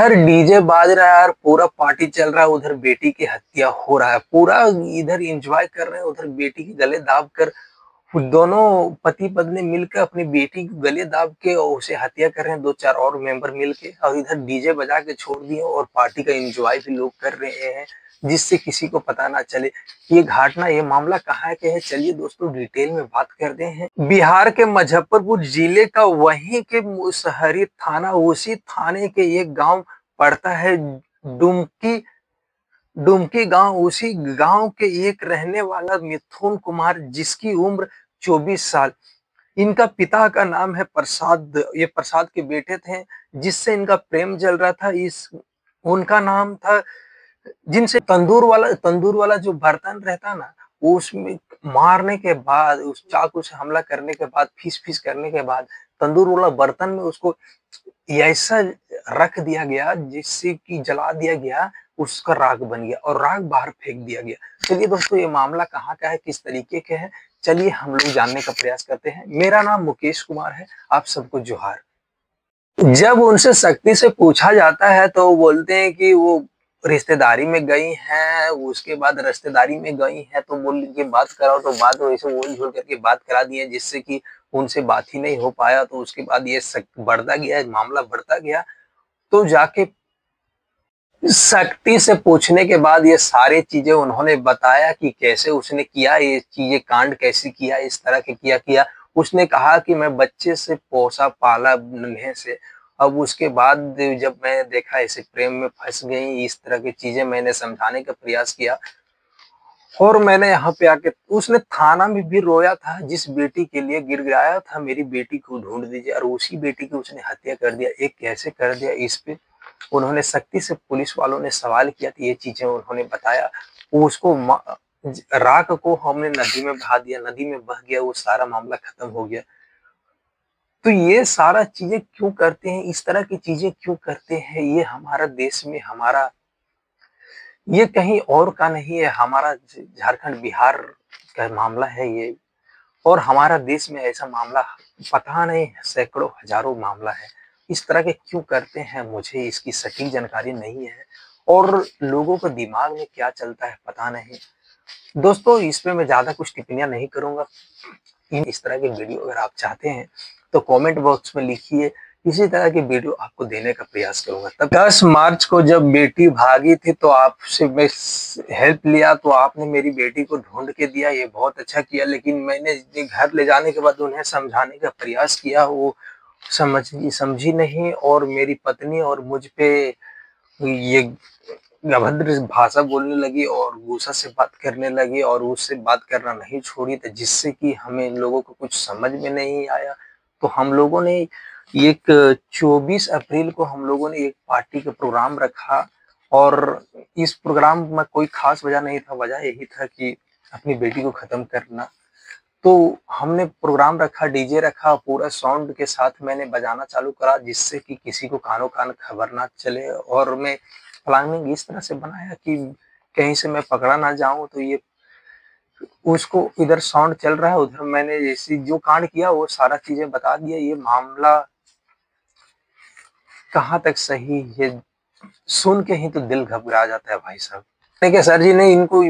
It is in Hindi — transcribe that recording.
यार डीजे बाज रहा है यार, पूरा पार्टी चल रहा है, उधर बेटी की हत्या हो रहा है, पूरा इधर एंजॉय कर रहे हैं, उधर बेटी के गले दाब कर दोनों पति पत्नी मिलकर अपनी बेटी के गले दाब के और उसे हत्या कर रहे हैं, दो चार और मेंबर मिलके, और इधर डीजे बजा के छोड़ दिए और पार्टी का एंजॉय भी लोग कर रहे हैं जिससे किसी को पता ना चले। ये घटना, ये मामला कहाँ के है, चलिए दोस्तों डिटेल में बात करते हैं। बिहार के मुजफ्फरपुर जिले का वहीं के मुसहरी थाना, उसी थाने के एक गांव पड़ता है डुमकी। डुमकी गांव, उसी गांव के एक रहने वाला मिथुन कुमार, जिसकी उम्र 24 साल। इनका पिता का नाम है प्रसाद, ये प्रसाद के बेटे थे जिससे इनका प्रेम चल रहा था। इस उनका नाम था, जिनसे तंदूर वाला जो बर्तन रहता ना, उसमें मारने के बाद, उस चाकू से हमला करने के बाद, फीस करने के बाद तंदूर वाला बर्तन में उसको ऐसा रख दिया गया जिससे कि जला दिया गया, उसका राख बन गया और राख बाहर फेंक दिया गया। चलिए दोस्तों ये मामला कहाँ का है, किस तरीके के है, चलिए हम लोग जानने का प्रयास करते हैं। मेरा नाम मुकेश कुमार है, आप सबको जोहार। जब उनसे सख्ती से पूछा जाता है तो वो बोलते हैं कि वो रिश्तेदारी में गई हैं, उसके बाद रिश्तेदारी में गई हैं तो बोल के बात कराओ, तो बात वैसे बोल झोल करके बात करा दिए जिससे कि उनसे बात ही नहीं हो पाया। तो उसके बाद ये बढ़ता गया, मामला बढ़ता गया, तो जाके सख्ती से पूछने के बाद ये सारी चीजें उन्होंने बताया कि कैसे उसने किया, ये चीजें कांड कैसे किया, इस तरह के किया। उसने कहा कि मैं बच्चे से पोसा पाला नन्हे से। अब उसके बाद जब मैंने देखा ऐसे प्रेम में फंस गई, इस तरह की चीजें मैंने समझाने का प्रयास किया और मैंने यहाँ पे आके, उसने थाना में भी रोया था, जिस बेटी के लिए गिड़गिड़ाया था मेरी बेटी को ढूंढ दीजिए, और उसी बेटी की उसने हत्या कर दिया। एक कैसे कर दिया, इस पे उन्होंने सख्ती से, पुलिस वालों ने सवाल किया तो ये चीजें उन्होंने बताया। उसको राख को हमने नदी में बहा दिया, नदी में बह गया, वो सारा मामला खत्म हो गया। तो ये सारा चीजें क्यों करते हैं, इस तरह की चीजें क्यों करते हैं, ये हमारा देश में, हमारा ये कहीं और का नहीं है, हमारा झारखंड बिहार का मामला है ये। और हमारा देश में ऐसा मामला पता नहीं सैकड़ों हजारों मामला है। इस तरह के क्यों करते हैं, मुझे इसकी सटीक जानकारी नहीं है और लोगों के दिमाग में क्या चलता है पता नहीं। दोस्तों इस पे मैं ज्यादा कुछ टिप्पणियां नहीं करूंगा। इस तरह के वीडियो अगर आप चाहते हैं तो कमेंट बॉक्स में लिखिए, इसी तरह की वीडियो आपको देने का प्रयास करूंगा। तब 10 मार्च को जब बेटी भागी थी तो आपसे मैं हेल्प लिया, तो आपने मेरी बेटी को ढूंढ के दिया, ये बहुत अच्छा किया। लेकिन मैंने घर ले जाने के बाद उन्हें समझाने का प्रयास किया, वो समझी नहीं और मेरी पत्नी और मुझ पे ये अभद्र भाषा बोलने लगी और गुस्सा से बात करने लगी और उससे बात करना नहीं छोड़ी, तो जिससे कि हमें इन लोगों को कुछ समझ में नहीं आया। तो हम लोगों ने एक 24 अप्रैल को हम लोगों ने एक पार्टी का प्रोग्राम रखा और इस प्रोग्राम में कोई खास वजह नहीं था, वजह यही था कि अपनी बेटी को खत्म करना। तो हमने प्रोग्राम रखा, डीजे रखा, पूरा साउंड के साथ मैंने बजाना चालू करा जिससे कि किसी को कानो कान खबर ना चले। और मैं प्लानिंग इस तरह से बनाया कि कहीं से मैं पकड़ा ना जाऊं, तो ये उसको, इधर साउंड चल रहा है, उधर मैंने जैसी जो कांड किया वो सारा चीजें बता दिया। ये मामला कहाँ तक सही, ये सुन के ही तो दिल घबरा जाता है भाई साहब। देखिए सर जी ने इनको